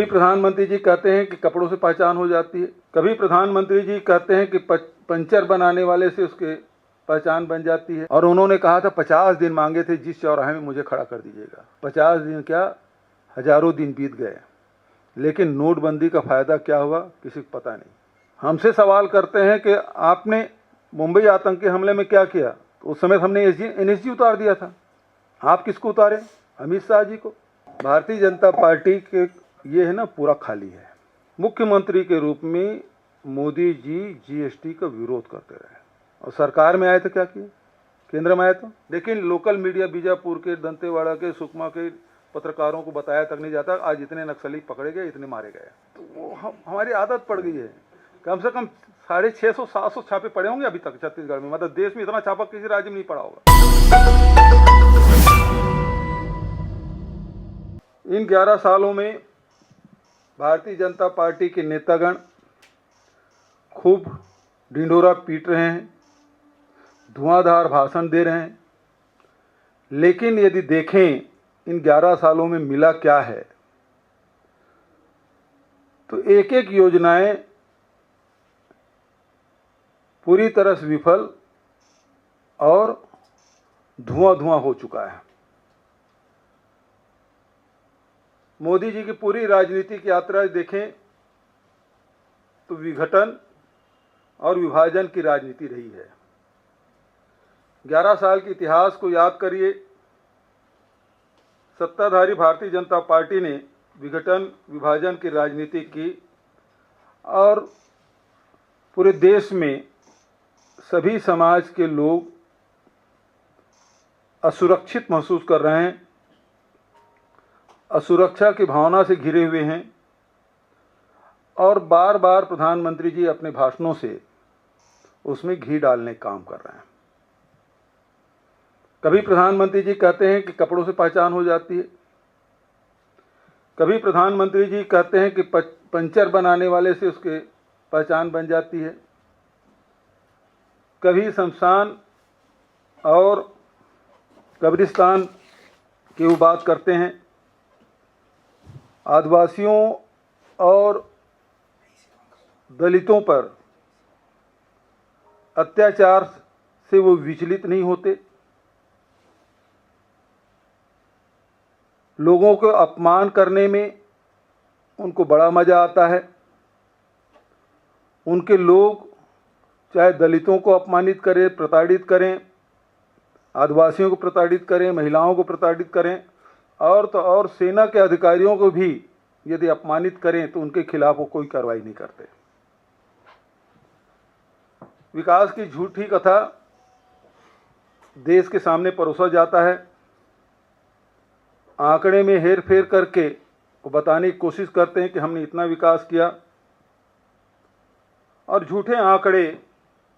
कभी प्रधानमंत्री जी कहते हैं कि कपड़ों से पहचान हो जाती है, कभी प्रधानमंत्री जी कहते हैं कि पंचर बनाने वाले से उसके पहचान बन जाती है। और उन्होंने कहा था 50 दिन मांगे थे, जिस चौराहे में मुझे खड़ा कर दीजिएगा। 50 दिन क्या, हजारों दिन बीत गए, लेकिन नोटबंदी का फायदा क्या हुआ किसी को पता नहीं। हमसे सवाल करते हैं कि आपने मुंबई आतंकी हमले में क्या किया, तो उस समय हमने एनएसजी उतार दिया था। आप किसको उतारे? अमित शाह जी को। भारतीय जनता पार्टी के ये है ना, पूरा खाली है। मुख्यमंत्री के रूप में मोदी जी जीएसटी का विरोध करते रहे और सरकार में आए तो क्या किए, केंद्र में आए तो। लेकिन लोकल मीडिया बीजापुर के, दंतेवाड़ा के, सुकमा के पत्रकारों को बताया तक नहीं जाता आज इतने नक्सली पकड़े गए, इतने मारे गए। तो वो हमारी आदत पड़ गई है। कम से कम 650-700 छापे पड़े होंगे अभी तक छत्तीसगढ़ में। मतलब देश में इतना छापा किसी राज्य में नहीं पड़ा होगा। इन 11 सालों में भारतीय जनता पार्टी के नेतागण खूब ढिंढोरा पीट रहे हैं, धुआंधार भाषण दे रहे हैं, लेकिन यदि देखें इन 11 सालों में मिला क्या है, तो एक एक योजनाएं पूरी तरह से विफल और धुआं धुआं हो चुका है। मोदी जी की पूरी राजनीतिक यात्रा देखें तो विघटन और विभाजन की राजनीति रही है। 11 साल के इतिहास को याद करिए। सत्ताधारी भारतीय जनता पार्टी ने विघटन विभाजन की राजनीति की और पूरे देश में सभी समाज के लोग असुरक्षित महसूस कर रहे हैं, असुरक्षा की भावना से घिरे हुए हैं और बार बार प्रधानमंत्री जी अपने भाषणों से उसमें घी डालने का काम कर रहे हैं। कभी प्रधानमंत्री जी कहते हैं कि कपड़ों से पहचान हो जाती है, कभी प्रधानमंत्री जी कहते हैं कि पंचर बनाने वाले से उसके पहचान बन जाती है, कभी शमशान और कब्रिस्तान की वो बात करते हैं, आदिवासियों और दलितों पर अत्याचार से वो विचलित नहीं होते, लोगों को अपमान करने में उनको बड़ा मजा आता है। उनके लोग चाहे दलितों को अपमानित करें, प्रताड़ित करें, आदिवासियों को प्रताड़ित करें, महिलाओं को प्रताड़ित करें और तो और सेना के अधिकारियों को भी यदि अपमानित करें तो उनके खिलाफ वो कोई कार्रवाई नहीं करते। विकास की झूठी कथा देश के सामने परोसा जाता है, आंकड़े में हेर फेर करके वो बताने की कोशिश करते हैं कि हमने इतना विकास किया और झूठे आंकड़े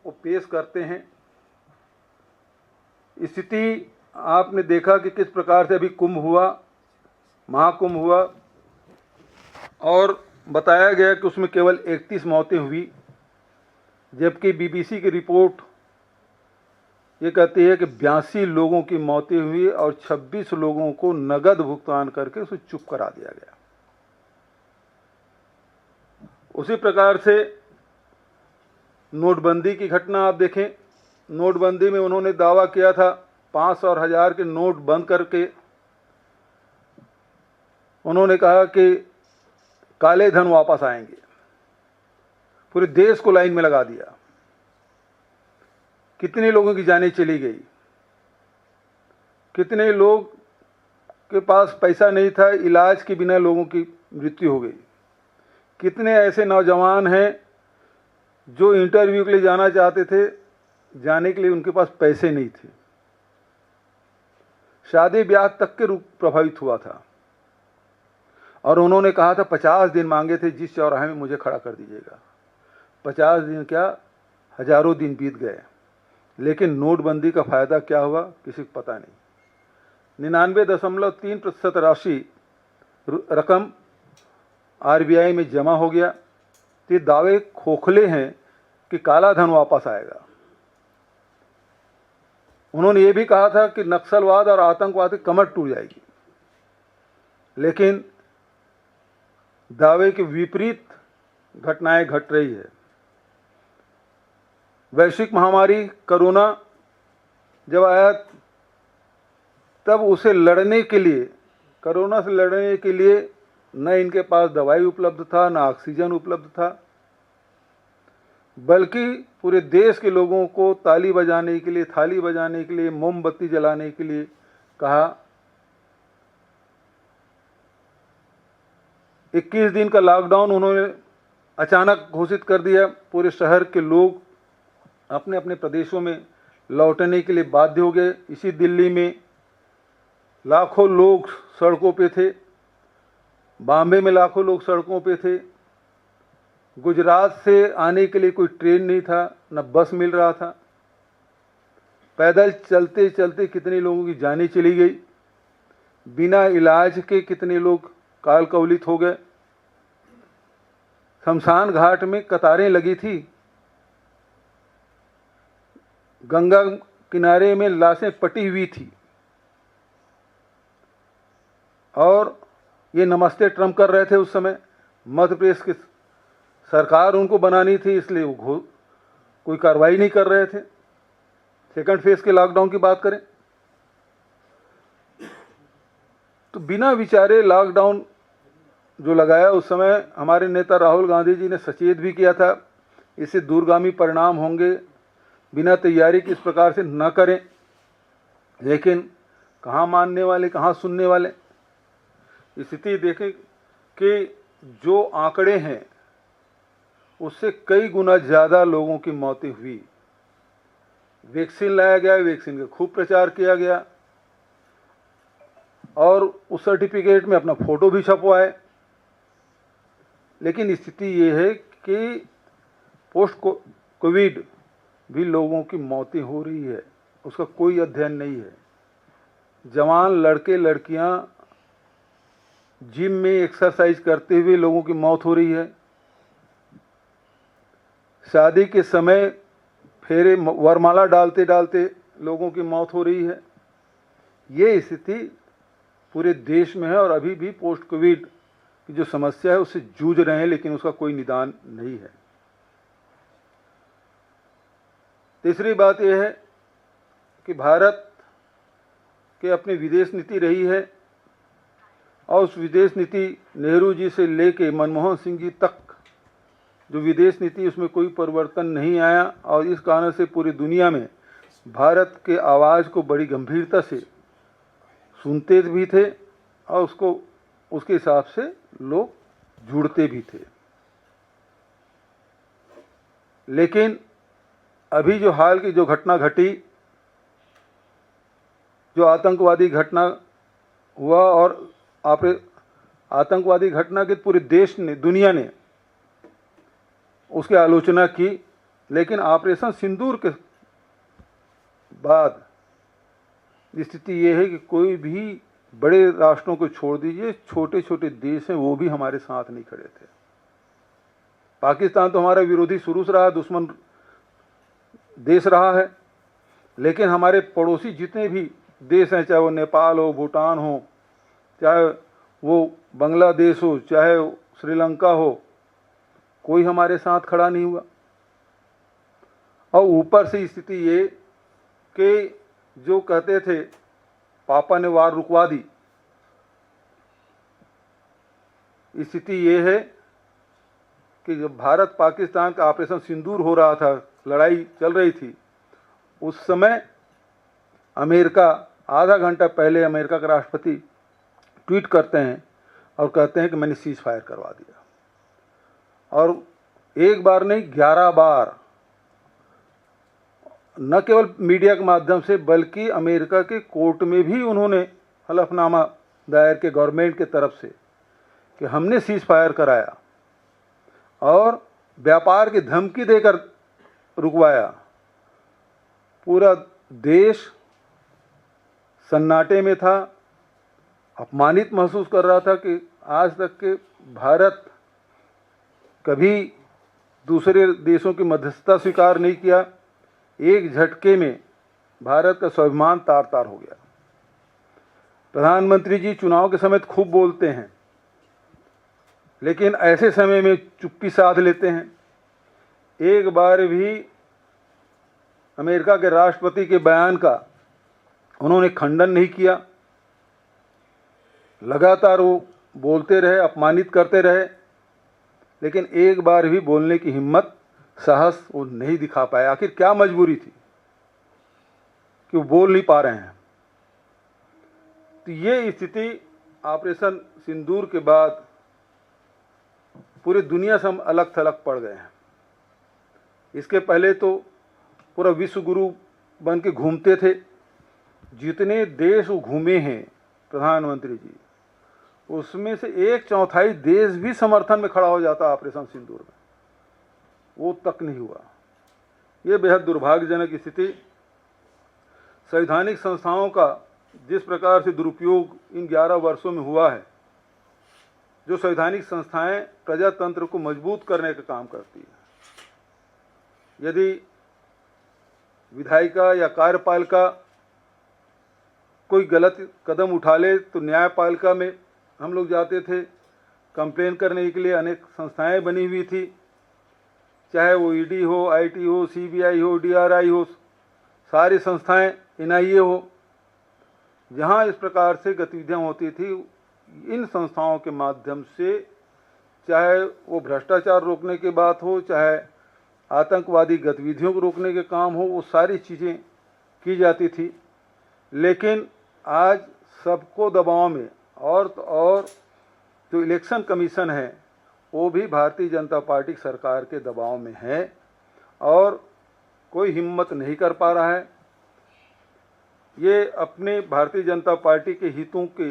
वो पेश करते हैं। स्थिति आपने देखा कि किस प्रकार से अभी कुंभ हुआ, महाकुंभ हुआ और बताया गया कि उसमें केवल 31 मौतें हुई, जबकि बीबीसी की रिपोर्ट ये कहती है कि 82 लोगों की मौतें हुई और 26 लोगों को नगद भुगतान करके उसे चुप करा दिया गया। उसी प्रकार से नोटबंदी की घटना आप देखें। नोटबंदी में उन्होंने दावा किया था 500 और 1000 के नोट बंद करके उन्होंने कहा कि काले धन वापस आएंगे, पूरे देश को लाइन में लगा दिया। कितने लोगों की जानें चली गई, कितने लोग के पास पैसा नहीं था, इलाज के बिना लोगों की मृत्यु हो गई। कितने ऐसे नौजवान हैं जो इंटरव्यू के लिए जाना चाहते थे, जाने के लिए उनके पास पैसे नहीं थे, शादी ब्याह तक के रूप प्रभावित हुआ था। और उन्होंने कहा था 50 दिन मांगे थे, जिस चौराहे में मुझे खड़ा कर दीजिएगा। 50 दिन क्या, हजारों दिन बीत गए, लेकिन नोटबंदी का फायदा क्या हुआ किसी को पता नहीं। 99.3% राशि रकम आरबीआई में जमा हो गया। ये दावे खोखले हैं कि काला धन वापस आएगा। उन्होंने ये भी कहा था कि नक्सलवाद और आतंकवाद की कमर टूट जाएगी, लेकिन दावे के विपरीत घटनाएं घट रही है। वैश्विक महामारी कोरोना जब आया तब उसे लड़ने के लिए, कोरोना से लड़ने के लिए न इनके पास दवाई उपलब्ध था, न ऑक्सीजन उपलब्ध था, बल्कि पूरे देश के लोगों को ताली बजाने के लिए, थाली बजाने के लिए, मोमबत्ती जलाने के लिए कहा। 21 दिन का लॉकडाउन उन्होंने अचानक घोषित कर दिया। पूरे शहर के लोग अपने अपने प्रदेशों में लौटने के लिए बाध्य हो गए। इसी दिल्ली में लाखों लोग सड़कों पे थे, बॉम्बे में लाखों लोग सड़कों पे थे। गुजरात से आने के लिए कोई ट्रेन नहीं था, न बस मिल रहा था। पैदल चलते चलते कितने लोगों की जानें चली गई। बिना इलाज के कितने लोग काल कवलित हो गए। शमशान घाट में कतारें लगी थी। गंगा किनारे में लाशें पटी हुई थी। और ये नमस्ते ट्रम्प कर रहे थे उस समय। मध्य प्रदेश की सरकार उनको बनानी थी, इसलिए वो कोई कार्रवाई नहीं कर रहे थे। सेकंड फेज के लॉकडाउन की बात करें तो बिना विचारे लॉकडाउन जो लगाया उस समय हमारे नेता राहुल गांधी जी ने सचेत भी किया था, इससे दूरगामी परिणाम होंगे, बिना तैयारी के इस प्रकार से न करें। लेकिन कहाँ मानने वाले, कहाँ सुनने वाले। स्थिति देखें कि जो आंकड़े हैं उससे कई गुना ज़्यादा लोगों की मौतें हुई। वैक्सीन लाया गया, वैक्सीन का खूब प्रचार किया गया और उस सर्टिफिकेट में अपना फोटो भी छपवाए। लेकिन स्थिति ये है कि पोस्ट कोविड भी लोगों की मौतें हो रही है, उसका कोई अध्ययन नहीं है। जवान लड़के लड़कियां जिम में एक्सरसाइज करते हुए लोगों की मौत हो रही है। शादी के समय फेरे वरमाला डालते डालते लोगों की मौत हो रही है। ये स्थिति पूरे देश में है और अभी भी पोस्ट कोविड की जो समस्या है उससे जूझ रहे हैं, लेकिन उसका कोई निदान नहीं है। तीसरी बात यह है कि भारत की अपनी विदेश नीति रही है और उस विदेश नीति नेहरू जी से लेके मनमोहन सिंह जी तक जो विदेश नीति उसमें कोई परिवर्तन नहीं आया और इस कारण से पूरी दुनिया में भारत के आवाज़ को बड़ी गंभीरता से सुनते भी थे और उसको उसके हिसाब से लोग जुड़ते भी थे। लेकिन अभी जो हाल की जो घटना घटी, जो आतंकवादी घटना हुआ और आतंकवादी घटना के पूरे देश ने, दुनिया ने उसकी आलोचना की। लेकिन ऑपरेशन सिंदूर के बाद स्थिति ये है कि कोई भी बड़े राष्ट्रों को छोड़ दीजिए, छोटे छोटे देश हैं वो भी हमारे साथ नहीं खड़े थे। पाकिस्तान तो हमारा विरोधी शुरू से रहा, दुश्मन देश रहा है। लेकिन हमारे पड़ोसी जितने भी देश हैं, चाहे वो नेपाल हो, भूटान हो, चाहे वो बांग्लादेश हो, चाहे श्रीलंका हो, कोई हमारे साथ खड़ा नहीं हुआ। और ऊपर से स्थिति ये कि जो कहते थे पापा ने वार रुकवा दी, स्थिति ये है कि जब भारत पाकिस्तान का ऑपरेशन सिंदूर हो रहा था, लड़ाई चल रही थी, उस समय अमेरिका आधा घंटा पहले अमेरिका के राष्ट्रपति ट्वीट करते हैं और कहते हैं कि मैंने सीज फायर करवा दिया। और एक बार नहीं 11 बार, न केवल मीडिया के माध्यम से बल्कि अमेरिका के कोर्ट में भी उन्होंने हलफनामा दायर के गवर्नमेंट के तरफ से कि हमने सीज फायर कराया और व्यापार की धमकी देकर रुकवाया। पूरा देश सन्नाटे में था, अपमानित महसूस कर रहा था कि आज तक के भारत कभी दूसरे देशों की मध्यस्थता स्वीकार नहीं किया। एक झटके में भारत का स्वाभिमान तार तार हो गया। प्रधानमंत्री जी चुनाव के समय खूब बोलते हैं, लेकिन ऐसे समय में चुप्पी साध लेते हैं। एक बार भी अमेरिका के राष्ट्रपति के बयान का उन्होंने खंडन नहीं किया। लगातार वो बोलते रहे, अपमानित करते रहे, लेकिन एक बार भी बोलने की हिम्मत, साहस वो नहीं दिखा पाए। आखिर क्या मजबूरी थी कि वो बोल नहीं पा रहे हैं। तो ये स्थिति ऑपरेशन सिंदूर के बाद पूरी दुनिया से हम अलग थलग पड़ गए हैं। इसके पहले तो पूरा विश्व गुरु बन के घूमते थे। जितने देश वो घूमे हैं प्रधानमंत्री जी, उसमें से 1/4 देश भी समर्थन में खड़ा हो जाता ऑपरेशन सिंदूर में, वो तक नहीं हुआ। ये बेहद दुर्भाग्यजनक स्थिति। संवैधानिक संस्थाओं का जिस प्रकार से दुरुपयोग इन 11 वर्षों में हुआ है, जो संवैधानिक संस्थाएं प्रजातंत्र को मजबूत करने का काम करती है, यदि विधायिका या कार्यपालिका कोई गलत कदम उठा ले तो न्यायपालिका में हम लोग जाते थे कंप्लेन करने के लिए। अनेक संस्थाएं बनी हुई थी, चाहे वो ईडी हो, आईटी हो, सीबीआई हो, डीआरआई हो, सारी संस्थाएं, एनआईए हो, जहां इस प्रकार से गतिविधियां होती थी, इन संस्थाओं के माध्यम से चाहे वो भ्रष्टाचार रोकने की बात हो, चाहे आतंकवादी गतिविधियों को रोकने के काम हो, वो सारी चीज़ें की जाती थी। लेकिन आज सबको दबाव में, और तो और जो इलेक्शन कमीशन है वो भी भारतीय जनता पार्टी सरकार के दबाव में है और कोई हिम्मत नहीं कर पा रहा है। ये अपने भारतीय जनता पार्टी के हितों के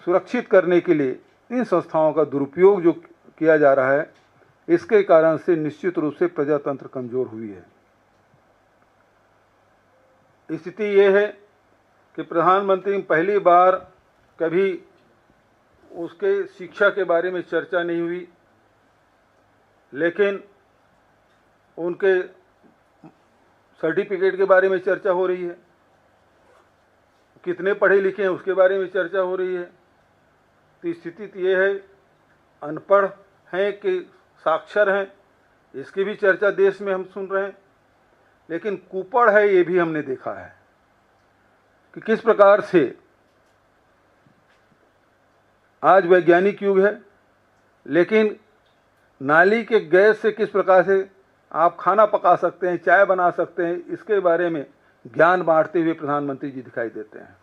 सुरक्षित करने के लिए इन संस्थाओं का दुरुपयोग जो किया जा रहा है, इसके कारण से निश्चित रूप से प्रजातंत्र कमजोर हुई है। स्थिति ये है कि प्रधानमंत्री पहली बार कभी उसके शिक्षा के बारे में चर्चा नहीं हुई, लेकिन उनके सर्टिफिकेट के बारे में चर्चा हो रही है, कितने पढ़े लिखे हैं उसके बारे में चर्चा हो रही है। तो स्थिति तो ये है, अनपढ़ हैं कि साक्षर हैं, इसकी भी चर्चा देश में हम सुन रहे हैं, लेकिन कुपड़ है ये भी हमने देखा है कि किस प्रकार से आज वैज्ञानिक युग है, लेकिन नाली के गैस से किस प्रकार से आप खाना पका सकते हैं, चाय बना सकते हैं, इसके बारे में ज्ञान बांटते हुए प्रधानमंत्री जी दिखाई देते हैं।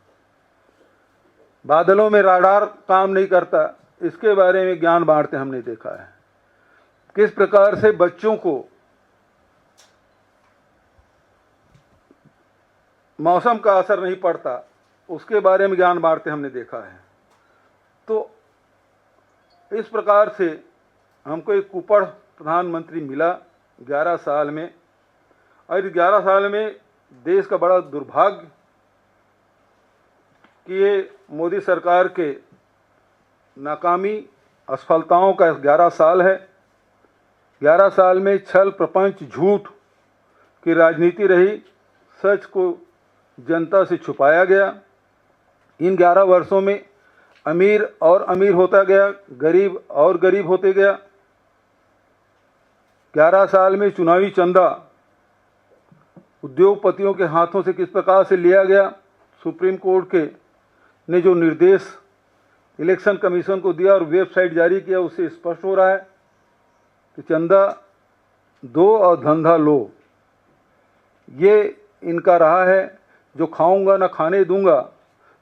बादलों में राडार काम नहीं करता, इसके बारे में ज्ञान बांटते हमने देखा है। किस प्रकार से बच्चों को मौसम का असर नहीं पड़ता, उसके बारे में ज्ञान बांटते हमने देखा है। तो इस प्रकार से हमको एक कुपड़ प्रधानमंत्री मिला 11 साल में, और 11 साल में देश का बड़ा दुर्भाग्य कि ये मोदी सरकार के नाकामी असफलताओं का 11 साल है। 11 साल में छल, प्रपंच, झूठ की राजनीति रही, सच को जनता से छुपाया गया। इन 11 वर्षों में अमीर और अमीर होता गया, गरीब और गरीब होते गया। 11 साल में चुनावी चंदा उद्योगपतियों के हाथों से किस प्रकार से लिया गया, सुप्रीम कोर्ट के ने जो निर्देश इलेक्शन कमीशन को दिया और वेबसाइट जारी किया, उससे स्पष्ट हो रहा है कि चंदा दो और धंधा लो, ये इनका रहा है। जो खाऊंगा ना खाने दूंगा,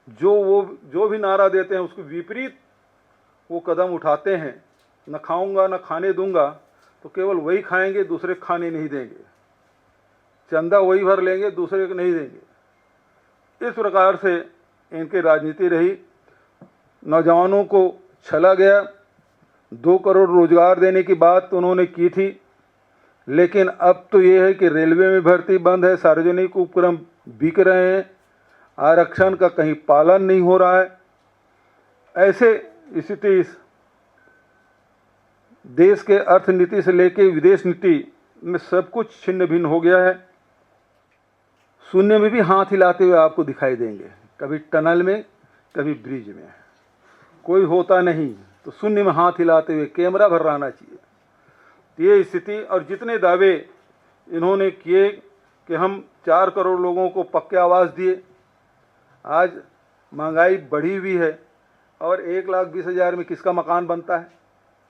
जो भी नारा देते हैं उसके विपरीत वो कदम उठाते हैं। न खाऊंगा ना खाने दूंगा, तो केवल वही खाएंगे, दूसरे खाने नहीं देंगे। चंदा वही भर लेंगे, दूसरे को नहीं देंगे। इस प्रकार से इनकी राजनीति रही। नौजवानों को छला गया। 2 करोड़ रोजगार देने की बात तो उन्होंने की थी, लेकिन अब तो ये है कि रेलवे में भर्ती बंद है, सार्वजनिक उपक्रम बिक रहे हैं, आरक्षण का कहीं पालन नहीं हो रहा है। ऐसे स्थिति इस देश के अर्थनीति से लेकर विदेश नीति में सब कुछ छिन्न भिन्न हो गया है। शून्य में भी हाथ हिलाते हुए आपको दिखाई देंगे, कभी टनल में, कभी ब्रिज में। कोई होता नहीं तो शून्य में हाथ हिलाते हुए कैमरा भर रहना चाहिए। तो ये स्थिति, और जितने दावे इन्होंने किए कि हम 4 करोड़ लोगों को पक्के आवास दिए, आज महंगाई बढ़ी हुई है और 1,20,000 में किसका मकान बनता है?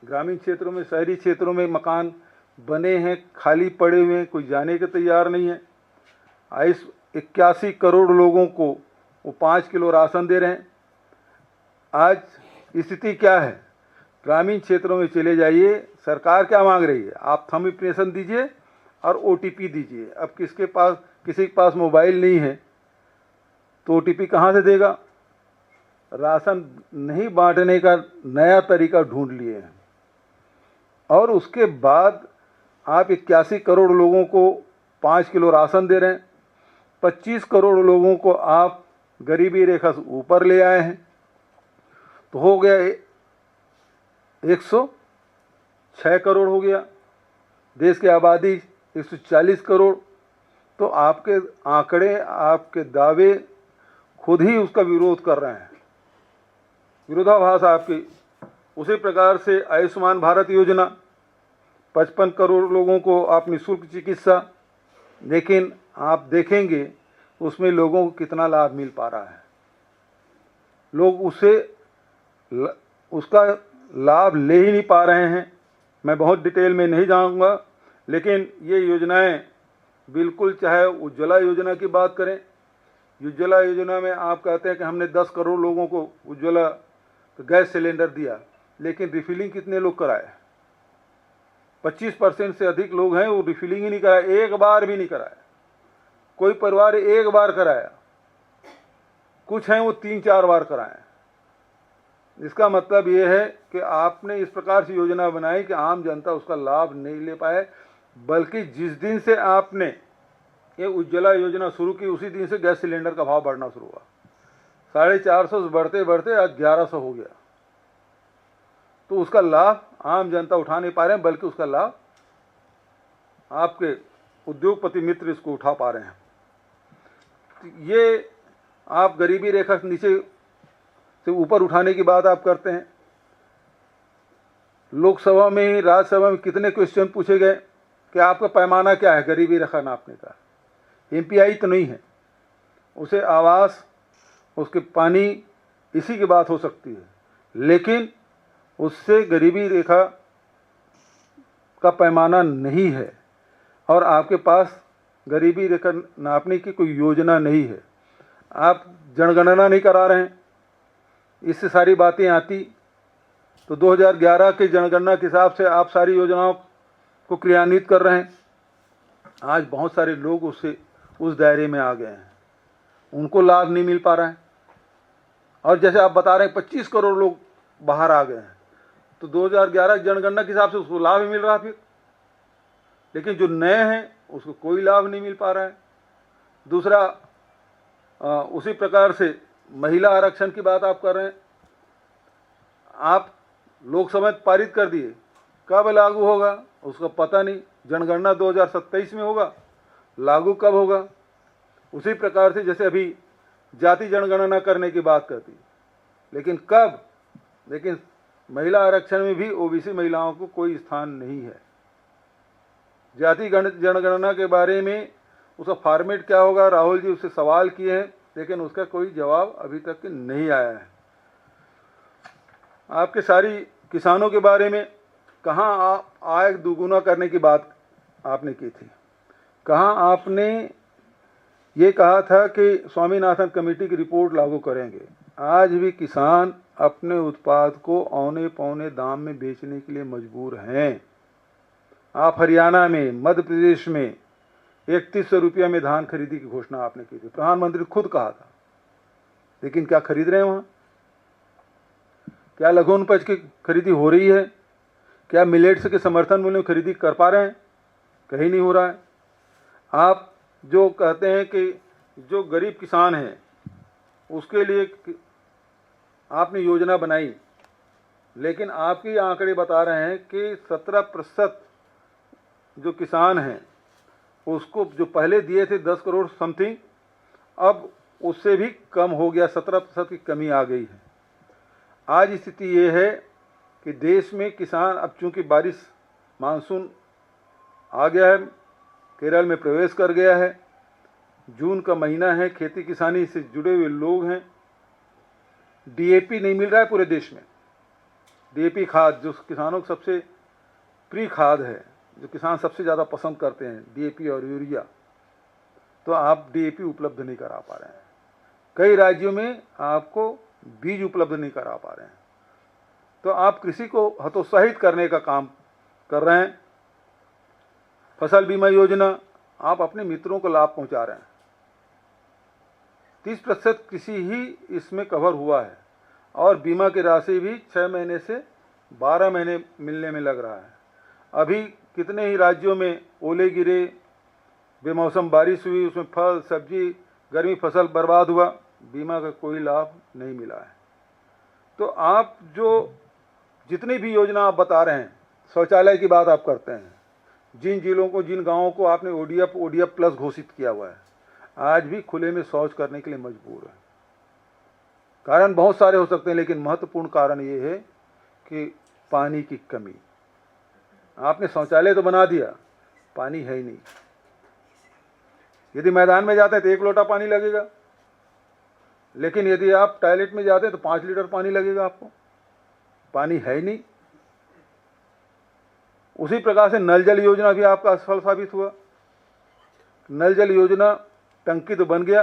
ग्रामीण क्षेत्रों में, शहरी क्षेत्रों में मकान बने हैं, खाली पड़े हुए हैं, कोई जाने के तैयार नहीं है। इस 81 करोड़ लोगों को वो 5 किलो राशन दे रहे हैं। आज स्थिति क्या है? ग्रामीण क्षेत्रों में चले जाइए, सरकार क्या मांग रही है? आप थंब इम्प्रेशन दीजिए और OTP दीजिए। अब किसी के पास मोबाइल नहीं है तो OTP कहाँ से देगा? राशन नहीं बांटने का नया तरीका ढूंढ लिए हैं। और उसके बाद आप 81 करोड़ लोगों को 5 किलो राशन दे रहे हैं। 25 करोड़ लोगों को आप गरीबी रेखा से ऊपर ले आए हैं, तो हो गया 106 करोड़ हो गया। देश की आबादी 140 करोड़। तो आपके आंकड़े, आपके दावे खुद ही उसका विरोध कर रहे हैं, विरोधाभास आपकी। उसी प्रकार से आयुष्मान भारत योजना, 55 करोड़ लोगों को आप निःशुल्क चिकित्सा, लेकिन आप देखेंगे उसमें लोगों को कितना लाभ मिल पा रहा है। लोग उसका लाभ ले ही नहीं पा रहे हैं। मैं बहुत डिटेल में नहीं जाऊंगा, लेकिन ये योजनाएं बिल्कुल, चाहे उज्ज्वला योजना की बात करें, उज्ज्वला योजना में आप कहते हैं कि हमने 10 करोड़ लोगों को उज्ज्वला गैस सिलेंडर दिया, लेकिन रिफिलिंग कितने लोग कराए? 25% से अधिक लोग हैं वो रिफिलिंग ही नहीं कराए, एक बार भी नहीं कराया। कोई परिवार एक बार कराया, कुछ हैं वो 3-4 बार कराए। इसका मतलब ये है कि आपने इस प्रकार से योजना बनाई कि आम जनता उसका लाभ नहीं ले पाए, बल्कि जिस दिन से आपने ये उज्ज्वला योजना शुरू की उसी दिन से गैस सिलेंडर का भाव बढ़ना शुरू हुआ। 450 से बढ़ते बढ़ते आज 1100 हो गया। तो उसका लाभ आम जनता उठा नहीं पा रहे हैं, बल्कि उसका लाभ आपके उद्योगपति मित्र इसको उठा पा रहे हैं। ये आप गरीबी रेखा से नीचे से ऊपर उठाने की बात आप करते हैं। लोकसभा में, राज्यसभा में कितने क्वेश्चन पूछे गए कि आपका पैमाना क्या है गरीबी रेखा नापने का? MPI तो नहीं है, उसे आवास, उसके पानी, इसी की बात हो सकती है, लेकिन उससे गरीबी रेखा का पैमाना नहीं है। और आपके पास गरीबी रेखा नापने की कोई योजना नहीं है। आप जनगणना नहीं करा रहे हैं। इससे सारी बातें आती तो 2011 के जनगणना के हिसाब से आप सारी योजनाओं को क्रियान्वित कर रहे हैं। आज बहुत सारे लोग उस दायरे में आ गए हैं, उनको लाभ नहीं मिल पा रहा है। और जैसे आप बता रहे हैं 25 करोड़ लोग बाहर आ गए हैं, तो 2011 जनगणना के हिसाब से उसको लाभ ही मिल रहा फिर, लेकिन जो नए हैं उसको कोई लाभ नहीं मिल पा रहा है। दूसरा, उसी प्रकार से महिला आरक्षण की बात आप कर रहे हैं। आप लोकसभा में पारित कर दिए, कब लागू होगा उसका पता नहीं। जनगणना 2027 में होगा, लागू कब होगा? उसी प्रकार से जैसे अभी जाति जनगणना करने की बात करती, लेकिन कब? लेकिन महिला आरक्षण में भी OBC महिलाओं को कोई स्थान नहीं है। जाति जनगणना के बारे में उसका फॉर्मेट क्या होगा, राहुल जी उससे सवाल किए हैं, लेकिन उसका कोई जवाब अभी तक नहीं आया है। आपके सारी किसानों के बारे में कहाँ आय दुगुना करने की बात आपने की थी? कहाँ आपने ये कहा था कि स्वामीनाथन कमेटी की रिपोर्ट लागू करेंगे? आज भी किसान अपने उत्पाद को औने पौने दाम में बेचने के लिए मजबूर हैं। आप हरियाणा में, मध्य प्रदेश में 3100 रुपया में धान खरीदी की घोषणा आपने की थी, प्रधानमंत्री खुद कहा था, लेकिन क्या खरीद रहे हैं वहाँ? क्या लघु उपज की खरीदी हो रही है? क्या मिलेट्स के समर्थन मूल्य में खरीदी कर पा रहे हैं? कहीं नहीं हो रहा है। आप जो कहते हैं कि जो गरीब किसान हैं उसके लिए आपने योजना बनाई, लेकिन आपके आंकड़े बता रहे हैं कि 17% जो किसान हैं उसको जो पहले दिए थे 10 करोड़ समथिंग, अब उससे भी कम हो गया, 17% की कमी आ गई है। आज स्थिति ये है कि देश में किसान, अब चूंकि बारिश मानसून आ गया है, केरल में प्रवेश कर गया है, जून का महीना है, खेती किसानी से जुड़े हुए लोग हैं, डीएपी नहीं मिल रहा है पूरे देश में। डीएपी खाद जो किसानों को सबसे प्रिय खाद है, जो किसान सबसे ज़्यादा पसंद करते हैं, डीएपी और यूरिया, तो आप डीएपी उपलब्ध नहीं करा पा रहे हैं। कई राज्यों में आपको बीज उपलब्ध नहीं करा पा रहे हैं। तो आप कृषि को हतोत्साहित करने का काम कर रहे हैं। फसल बीमा योजना, आप अपने मित्रों को लाभ पहुंचा रहे हैं। 30% कृषि ही इसमें कवर हुआ है और बीमा की राशि भी 6 महीने से 12 महीने मिलने में लग रहा है। अभी कितने ही राज्यों में ओले गिरे, बेमौसम बारिश हुई, उसमें फल सब्जी गर्मी फसल बर्बाद हुआ, बीमा का कोई लाभ नहीं मिला है। तो आप जो जितनी भी योजना आप बता रहे हैं, शौचालय की बात आप करते हैं, जिन जिलों को, जिन गांवों को आपने ओडीएफ प्लस घोषित किया हुआ है, आज भी खुले में शौच करने के लिए मजबूर है। कारण बहुत सारे हो सकते हैं, लेकिन महत्वपूर्ण कारण ये है कि पानी की कमी। आपने शौचालय तो बना दिया, पानी है ही नहीं। यदि मैदान में जाते हैं तो 1 लोटा पानी लगेगा, लेकिन यदि आप टॉयलेट में जाते हैं तो 5 लीटर पानी लगेगा आपको। पानी है ही नहीं। उसी प्रकार से नल जल योजना भी आपका असफल साबित हुआ। नल जल योजना, टंकी तो बन गया,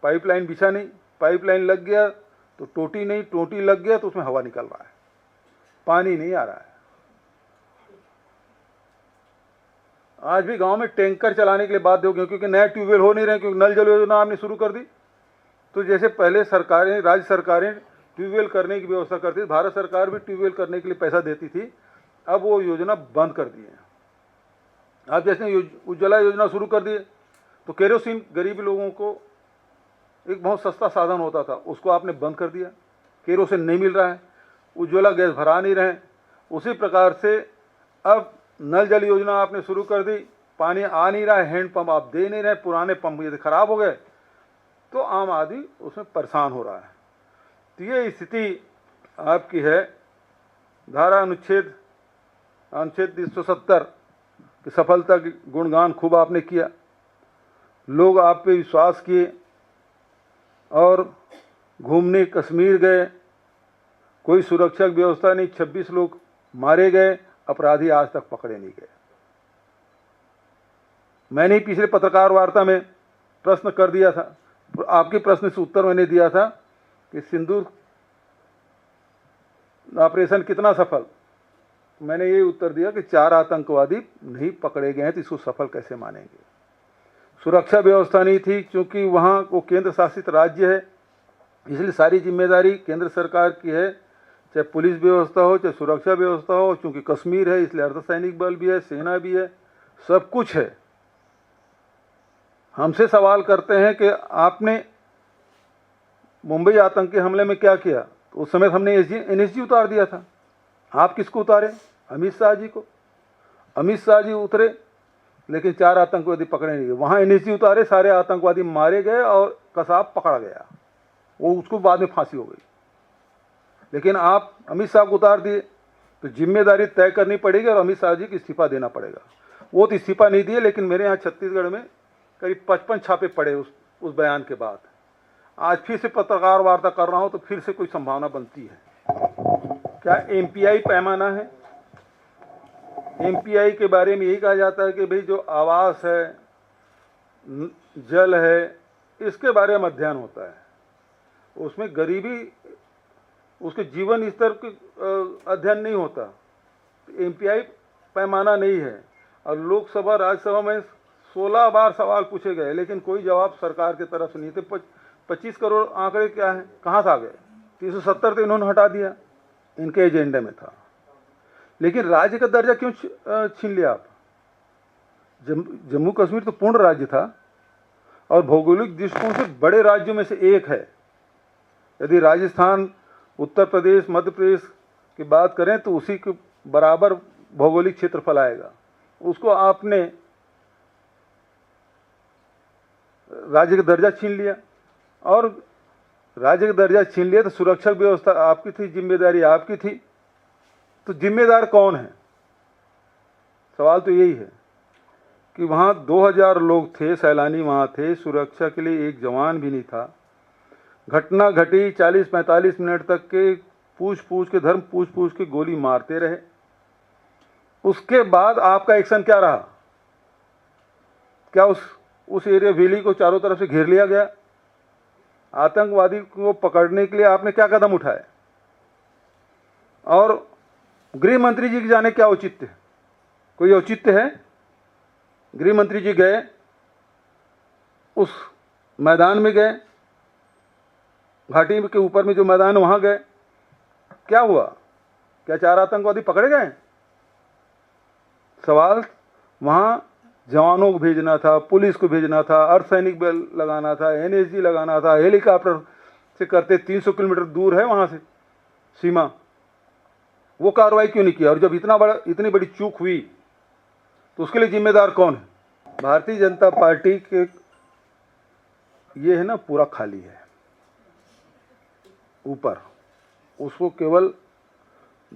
पाइपलाइन बिछा नहीं, पाइपलाइन लग गया तो टोटी नहीं, टोटी लग गया तो उसमें हवा निकल रहा है, पानी नहीं आ रहा है। आज भी गांव में टैंकर चलाने के लिए बाध्य हो गए, क्योंकि नए ट्यूबवेल हो नहीं रहे, क्योंकि नल जल योजना आपने शुरू कर दी। तो जैसे पहले सरकारें, राज्य सरकारें ट्यूबवेल करने की व्यवस्था करती थी, भारत सरकार भी ट्यूबवेल करने के लिए पैसा देती थी, अब वो योजना बंद कर दी है। आप जैसे उज्ज्वला योजना शुरू कर दिए तो केरोसिन गरीब लोगों को एक बहुत सस्ता साधन होता था, उसको आपने बंद कर दिया। केरोसिन नहीं मिल रहा है, उज्ज्वला गैस भरा नहीं रहे। उसी प्रकार से अब नल जल योजना आपने शुरू कर दी, पानी आ नहीं रहा है, हैंड पंप आप दे नहीं रहे, पुराने पंप यदि खराब हो गए तो आम आदमी उसमें परेशान हो रहा है। तो ये स्थिति आपकी है। धारा अनुच्छेद 370 की सफलता की गुणगान खूब आपने किया, लोग आप पे विश्वास किए और घूमने कश्मीर गए, कोई सुरक्षा व्यवस्था नहीं, 26 लोग मारे गए, अपराधी आज तक पकड़े नहीं गए। मैंने पिछले पत्रकार वार्ता में प्रश्न कर दिया था, आपके प्रश्न से उत्तर मैंने दिया था कि सिंदूर ऑपरेशन कितना सफल। मैंने ये उत्तर दिया कि 4 आतंकवादी नहीं पकड़े गए हैं, तो इसको सफल कैसे मानेंगे। सुरक्षा व्यवस्था नहीं थी, क्योंकि वहाँ वो केंद्र शासित राज्य है, इसलिए सारी जिम्मेदारी केंद्र सरकार की है, चाहे पुलिस व्यवस्था हो, चाहे सुरक्षा व्यवस्था हो। चूँकि कश्मीर है इसलिए अर्धसैनिक बल भी है, सेना भी है, सब कुछ है। हमसे सवाल करते हैं कि आपने मुंबई आतंकी हमले में क्या किया, तो उस समय हमने एनएसजी उतार दिया था। आप किसको उतारे? अमित शाह जी को। अमित शाह जी उतरे, लेकिन 4 आतंकवादी पकड़े नहीं गए। वहाँ एनएसजी उतारे, सारे आतंकवादी मारे गए और कसाब पकड़ा गया, वो उसको बाद में फांसी हो गई। लेकिन आप अमित शाह को उतार दिए, तो जिम्मेदारी तय करनी पड़ेगी और अमित शाह जी को इस्तीफा देना पड़ेगा। वो तो इस्तीफा नहीं दिए, लेकिन मेरे यहाँ छत्तीसगढ़ में करीब 55 छापे पड़े उस बयान के बाद। आज फिर से पत्रकार वार्ता कर रहा हूँ तो फिर से कोई संभावना बनती है। क्या एमपीआई पैमाना है? एमपीआई के बारे में यही कहा जाता है कि भाई जो आवास है, जल है, इसके बारे में अध्ययन होता है। उसमें गरीबी, उसके जीवन स्तर के अध्ययन नहीं होता। एमपीआई पैमाना नहीं है। और लोकसभा राज्यसभा में 16 बार सवाल पूछे गए, लेकिन कोई जवाब सरकार की तरफ से नहीं थे। 25 करोड़ आंकड़े क्या हैं, कहाँ से आ गए? 370 तो इन्होंने हटा दिया, इनके एजेंडे में था। लेकिन राज्य का दर्जा क्यों छीन लिया आप? जम्मू कश्मीर तो पूर्ण राज्य था और भौगोलिक दृष्टिकोण से बड़े राज्यों में से एक है। यदि राजस्थान, उत्तर प्रदेश, मध्य प्रदेश की बात करें तो उसी के बराबर भौगोलिक क्षेत्रफल आएगा। उसको आपने राज्य का दर्जा छीन लिया। और राज्य का दर्जा छीन लिया तो सुरक्षा व्यवस्था आपकी थी, जिम्मेदारी आपकी थी, तो जिम्मेदार कौन है? सवाल तो यही है कि वहाँ 2000 लोग थे, सैलानी वहाँ थे, सुरक्षा के लिए एक जवान भी नहीं था। घटना घटी, 40-45 मिनट तक के पूछ पूछ के गोली मारते रहे। उसके बाद आपका एक्शन क्या रहा? क्या उस एरिया वैली को चारों तरफ से घेर लिया गया? आतंकवादी को पकड़ने के लिए आपने क्या कदम उठाए? और गृह मंत्री जी के जाने क्या औचित्य है? कोई औचित्य है? गृह मंत्री जी गए, उस मैदान में गए, घाटी के ऊपर में जो मैदान है वहां गए, क्या हुआ? क्या 4 आतंकवादी पकड़े गए? सवाल वहां जवानों को भेजना था, पुलिस को भेजना था, अर्धसैनिक बल लगाना था, एनएसजी लगाना था, हेलीकॉप्टर से करते 300 किलोमीटर दूर है वहां से सीमा, वो कार्रवाई क्यों नहीं किया? और जब इतनी बड़ी चूक हुई तो उसके लिए जिम्मेदार कौन है? भारतीय जनता पार्टी के ये है ना, पूरा खाली है ऊपर, उसको केवल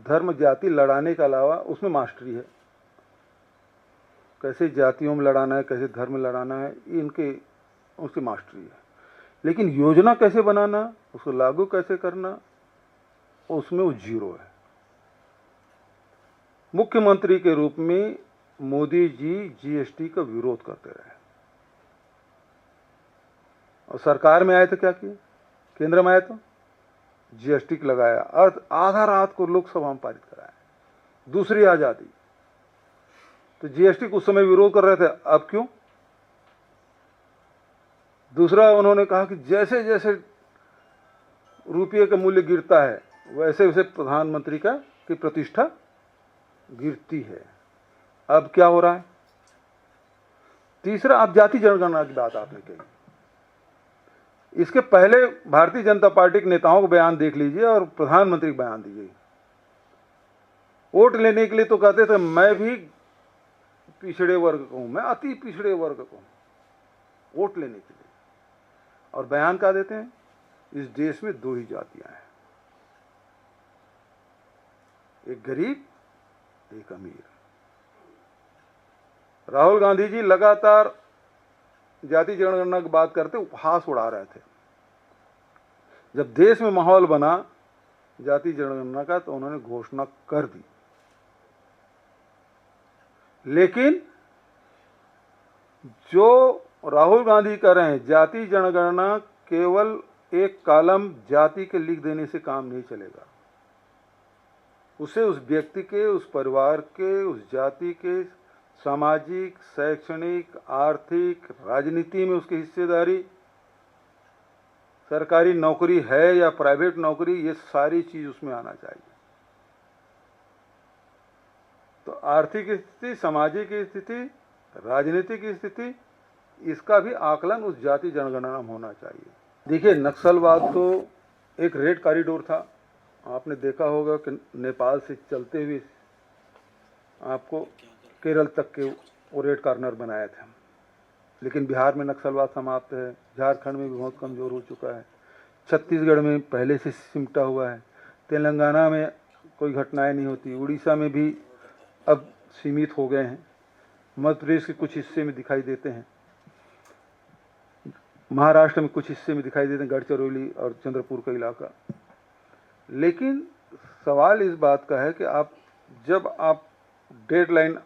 धर्म जाति लड़ाने के अलावा उसमें मास्टरी है। कैसे जातियों में लड़ाना है, कैसे धर्म में लड़ाना है, उसकी मास्टरी है। लेकिन योजना कैसे बनाना, उसको लागू कैसे करना, उसमें वो जीरो है। मुख्यमंत्री के रूप में मोदी जी जीएसटी का विरोध करते रहे, और सरकार में आए तो क्या किए? केंद्र में आए तो जीएसटी लगाया, आधा रात को लोकसभा में पारित कराया, दूसरी आजादी। तो जीएसटी को उस समय विरोध कर रहे थे, अब क्यों? दूसरा, उन्होंने कहा कि जैसे जैसे रुपये का मूल्य गिरता है वैसे वैसे प्रधानमंत्री की प्रतिष्ठा गिरती है। अब क्या हो रहा है? तीसरा, आप जाति जनगणना की बात आपने कही। इसके पहले भारतीय जनता पार्टी के नेताओं को बयान देख लीजिए और प्रधानमंत्री को बयान दीजिए। वोट लेने के लिए तो कहते थे मैं भी पिछड़े वर्ग का हूं, मैं अति पिछड़े वर्ग का हूं, वोट लेने के लिए। और बयान क्या देते हैं? इस देश में 2 ही जातियां हैं, एक गरीब, एक अमीर। राहुल गांधी जी लगातार जाति जनगणना की बात करते उपहास उड़ा रहे थे। जब देश में माहौल बना जाति जनगणना का तो उन्होंने घोषणा कर दी। लेकिन जो राहुल गांधी कर रहे हैं, जाति जनगणना केवल एक कॉलम जाति के लिख देने से काम नहीं चलेगा। उसे उस व्यक्ति के, उस परिवार के, उस जाति के सामाजिक, शैक्षणिक, आर्थिक, राजनीति में उसकी हिस्सेदारी, सरकारी नौकरी है या प्राइवेट नौकरी, ये सारी चीज उसमें आना चाहिए। तो आर्थिक स्थिति, सामाजिक स्थिति, राजनीतिक स्थिति, इसका भी आकलन उस जाति जनगणना में होना चाहिए। देखिए, नक्सलवाद तो एक रेड कॉरिडोर था। आपने देखा होगा कि नेपाल से चलते हुए आपको केरल तक के वो रेड कॉर्नर बनाए थे। लेकिन बिहार में नक्सलवाद समाप्त है, झारखंड में भी बहुत कमज़ोर हो चुका है, छत्तीसगढ़ में पहले से सिमटा हुआ है, तेलंगाना में कोई घटनाएं नहीं होती, उड़ीसा में भी अब सीमित हो गए हैं, मध्य प्रदेश के कुछ हिस्से में दिखाई देते हैं, महाराष्ट्र में कुछ हिस्से में दिखाई देते हैं, गढ़चिरौली और चंद्रपुर का इलाका। लेकिन सवाल इस बात का है कि जब आप डेडलाइन,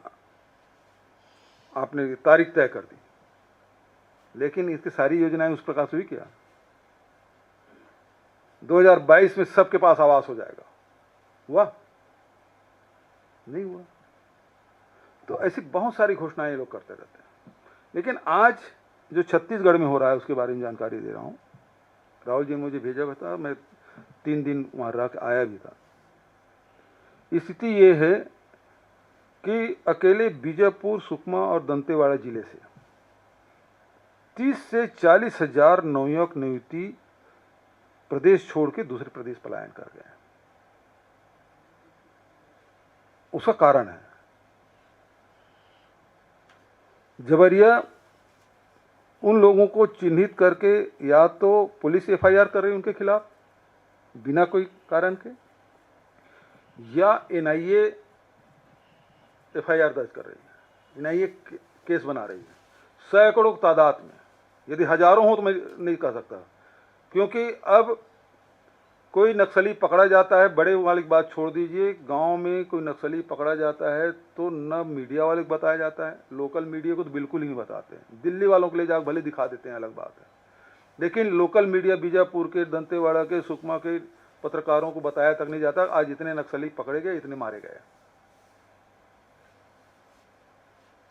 आपने तारीख तय कर दी, लेकिन इसकी सारी योजनाएं उस प्रकार से हुई क्या? 2022 में सबके पास आवास हो जाएगा, हुआ? नहीं हुआ। तो ऐसी बहुत सारी घोषणाएं लोग करते रहते हैं। लेकिन आज जो छत्तीसगढ़ में हो रहा है उसके बारे में जानकारी दे रहा हूं। राहुल जी ने मुझे भेजा हुआ था, मैं 3 दिन वहां रह के आया भी था। स्थिति ये है कि अकेले बीजापुर, सुकमा और दंतेवाड़ा जिले से 30 से 40 हजार नवयुवक युवती प्रदेश छोड़ के दूसरे प्रदेश पलायन कर गए। उसका कारण है, जबरिया उन लोगों को चिन्हित करके या तो पुलिस एफआईआर कर रही है उनके खिलाफ बिना कोई कारण के, या एनआईए एफआईआर दर्ज कर रही है, एनआईए केस बना रही है। सैकड़ों की तादाद में, यदि हजारों हो तो मैं नहीं कह सकता, क्योंकि अब कोई नक्सली पकड़ा जाता है, बड़े वाली बात छोड़ दीजिए, गांव में कोई नक्सली पकड़ा जाता है तो न मीडिया वाले को बताया जाता है, लोकल मीडिया को तो बिल्कुल ही नहीं बताते हैं। दिल्ली वालों के लिए जाकर भले दिखा देते हैं, अलग बात है, लेकिन लोकल मीडिया बीजापुर के, दंतेवाड़ा के, सुकमा के पत्रकारों को बताया तक नहीं जाता आज इतने नक्सली पकड़े गए, इतने मारे गए।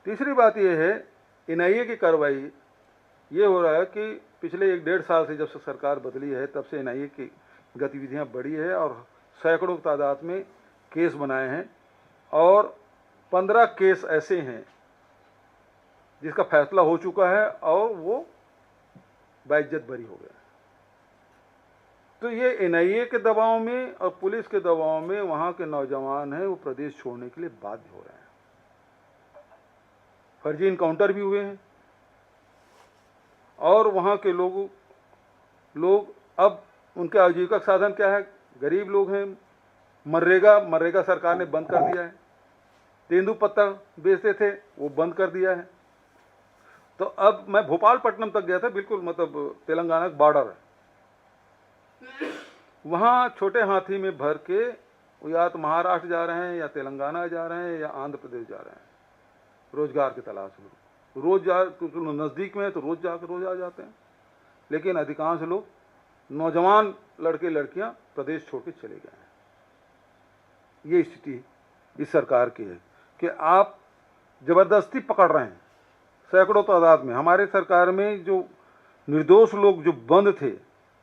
तीसरी बात यह है, एनआईए की कार्रवाई ये हो रहा है कि पिछले 1-1.5 साल से जब से सरकार बदली है तब से एनआईए की गतिविधियां बढ़ी है और सैकड़ों की तादाद में केस बनाए हैं, और 15 केस ऐसे हैं जिसका फैसला हो चुका है और वो बाइज्जत बरी हो गया। तो ये एनआईए के दबाव में और पुलिस के दबाव में वहां के नौजवान हैं वो प्रदेश छोड़ने के लिए बाध्य हो रहे हैं। फर्जी इनकाउंटर भी हुए हैं और वहां के लोग अब उनके आजीविका साधन क्या है, गरीब लोग हैं। मनरेगा सरकार ने बंद कर दिया है, तेंदुपत्ता बेचते थे वो बंद कर दिया है। तो अब मैं भोपालपट्टनम तक गया था, बिल्कुल मतलब तेलंगाना का बॉर्डर है, वहाँ छोटे हाथी में भर के वो या तो महाराष्ट्र जा रहे हैं या तेलंगाना जा रहे हैं या आंध्र प्रदेश जा रहे हैं रोजगार की तलाश में। रोज जा, नज़दीक में है तो रोज आ जाते हैं, लेकिन अधिकांश लोग नौजवान लड़के लड़कियां प्रदेश छोड़ के चले गए हैं। ये स्थिति इस सरकार की है कि आप जबरदस्ती पकड़ रहे हैं सैकड़ों तादाद में। हमारे सरकार में जो निर्दोष लोग जो बंद थे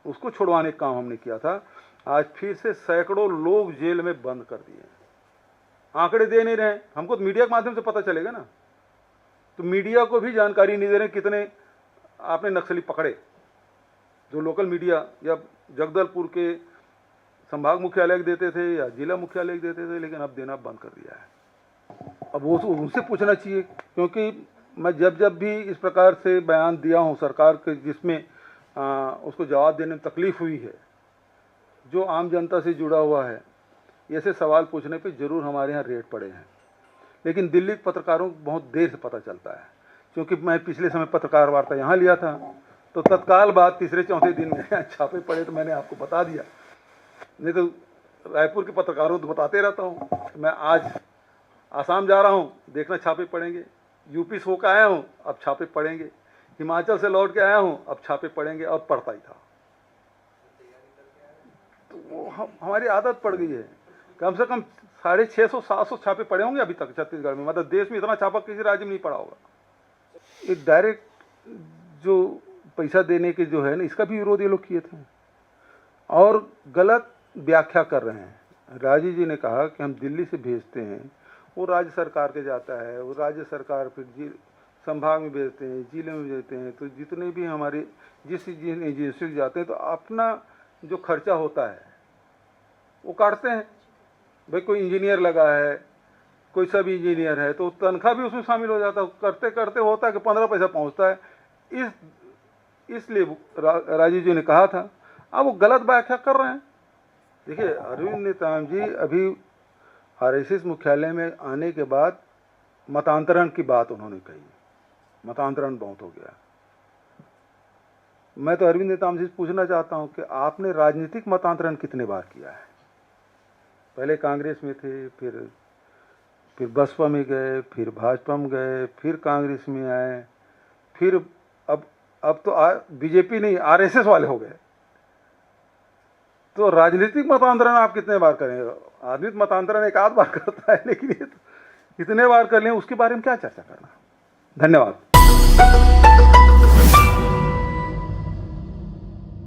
उसको छुड़वाने का काम हमने किया था, आज फिर से सैकड़ों लोग जेल में बंद कर दिए। आंकड़े दे नहीं रहे, हमको तो मीडिया के माध्यम से पता चलेगा ना, तो मीडिया को भी जानकारी नहीं दे रहे कितने आपने नक्सली पकड़े। जो लोकल मीडिया या जगदलपुर के संभाग मुख्यालय देते थे या जिला मुख्यालय देते थे, लेकिन अब देना बंद कर दिया है। अब वो उनसे पूछना चाहिए, क्योंकि मैं जब भी इस प्रकार से बयान दिया हूँ सरकार के जिसमें उसको जवाब देने में तकलीफ हुई है, जो आम जनता से जुड़ा हुआ है, ऐसे सवाल पूछने पे जरूर हमारे यहाँ रेड पड़े हैं। लेकिन दिल्ली के पत्रकारों को बहुत देर से पता चलता है, क्योंकि मैं पिछले समय पत्रकार वार्ता यहाँ लिया था तो तत्काल बाद तीसरे-चौथे दिन में छापे पड़े तो मैंने आपको बता दिया, नहीं तो रायपुर के पत्रकारों को बताते रहता हूँ। मैं आज आसाम जा रहा हूँ, देखना छापे पड़ेंगे, यूपी से होकर आया हूँ अब छापे पड़ेंगे, हिमाचल से लौट के आया हूँ अब छापे पड़ेंगे, और पड़ता ही था। तो वो हमारी आदत पड़ गई है। कम से कम 650-700 छापे पड़े होंगे अभी तक छत्तीसगढ़ में, मतलब देश में इतना छापा किसी राज्य में नहीं पड़ा होगा। एक डायरेक्ट जो पैसा देने के जो है ना, इसका भी विरोध ये लोग किए थे और गलत व्याख्या कर रहे हैं। राजीव जी ने कहा कि हम दिल्ली से भेजते हैं, वो राज्य सरकार के जाता है, वो राज्य सरकार फिर संभाग में भेजते हैं, जिले में भेजते हैं, तो जितने भी हमारे जिन एजेंसी में जाते हैं तो अपना जो खर्चा होता है वो काटते हैं। भाई कोई इंजीनियर लगा है, कोई सब इंजीनियर है, तो तनख्वाह भी उसमें शामिल हो जाता है। करते करते होता है कि 15 पैसा पहुंचता है। इसलिए राजीव जी ने कहा था, अब वो गलत व्याख्या कर रहे हैं। देखिए अरविंद नेताम जी अभी आरएसएस मुख्यालय में आने के बाद मतांतरण की बात उन्होंने कही, मतांतरण बहुत हो गया। मैं तो अरविंद नेताम जी से पूछना चाहता हूं कि आपने राजनीतिक मतांतरण कितने बार किया है? पहले कांग्रेस में थे, फिर बसपा में गए, फिर भाजपा में गए, फिर कांग्रेस में आए, फिर अब तो बीजेपी नहीं आरएसएस वाले हो गए। तो राजनीतिक मतांतरण आप कितने बार करेंगे? राजनीतिक मतांतरण एक आध बार करता है, लेकिन ये तो इतने बार कर लें उसके बारे में क्या चर्चा करना। धन्यवाद।